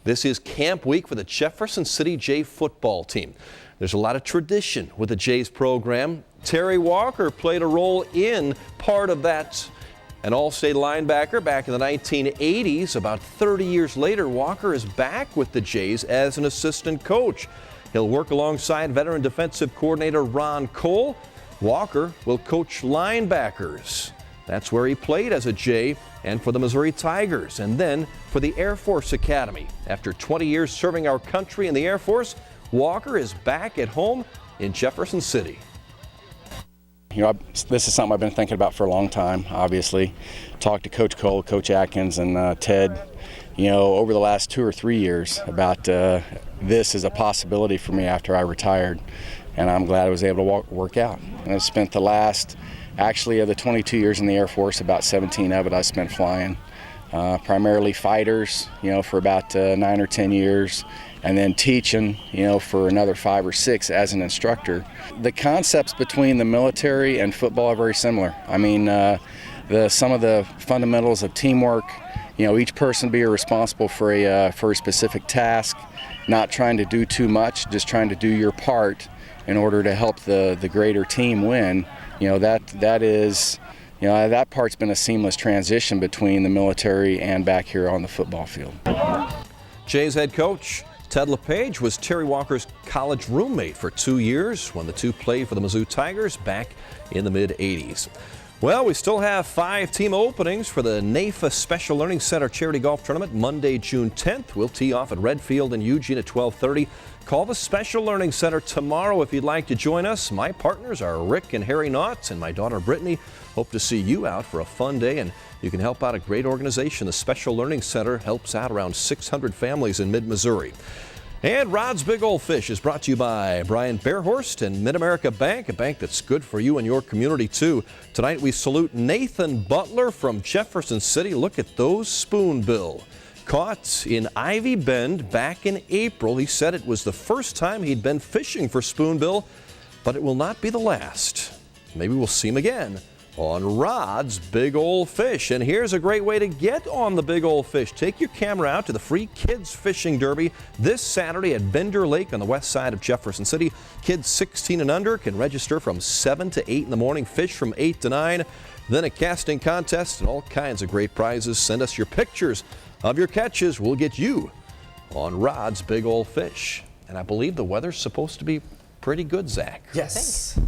This is camp week for the Jefferson City Jay football team. There's a lot of tradition with the Jays program. Terry Walker played a role in part of that. An All-State linebacker back in the 1980s. About 30 years later, Walker is back with the Jays as an assistant coach. He'll work alongside veteran defensive coordinator Ron Cole. Walker will coach linebackers. That's where he played as a Jay and for the Missouri Tigers, and then for the Air Force Academy. After 20 years serving our country in the Air Force, Walker is back at home in Jefferson City. You know, this is something I've been thinking about for a long time, obviously. Talked to Coach Cole, Coach Atkins, and Ted, over the last 2 or 3 years about this as a possibility for me after I retired. And I'm glad I was able to work out. And I've spent the last, actually, of the 22 years in the Air Force, about 17 of it I spent flying. Primarily fighters, for about 9 or 10 years. And then teaching, for another 5 or 6 as an instructor. The concepts between the military and football are very similar. I mean, some of the fundamentals of teamwork, each person be responsible for a specific task, not trying to do too much, just trying to do your part in order to help the greater team win. That part's been a seamless transition between the military and back here on the football field. Jays head coach Ted LePage was Terry Walker's college roommate for 2 years when the two played for the Mizzou Tigers back in the mid-'80s. Well, we still have 5 team openings for the NAFA Special Learning Center Charity Golf Tournament Monday, June 10th. We'll tee off at Redfield in Eugene at 12:30. Call the Special Learning Center tomorrow if you'd like to join us. My partners are Rick and Harry Knott and my daughter Brittany. Hope to see you out for a fun day, and you can help out a great organization. The Special Learning Center helps out around 600 families in mid-Missouri. And Rod's Big Old Fish is brought to you by Brian Bearhorst and Mid-America Bank, a bank that's good for you and your community too. Tonight we salute Nathan Butler from Jefferson City. Look at those spoonbill. Caught in Ivy Bend back in April. He said it was the first time he'd been fishing for spoonbill, but it will not be the last. Maybe we'll see him again on Rod's Big Old Fish. And here's a great way to get on the Big Old Fish. Take your camera out to the free Kids Fishing Derby this Saturday at Bender Lake on the west side of Jefferson City. Kids 16 and under can register from 7 to 8 in the morning, fish from 8 to 9. Then a casting contest and all kinds of great prizes. Send us your pictures of your catches. We'll get you on Rod's Big Old Fish. And I believe the weather's supposed to be pretty good, Zach. Yes.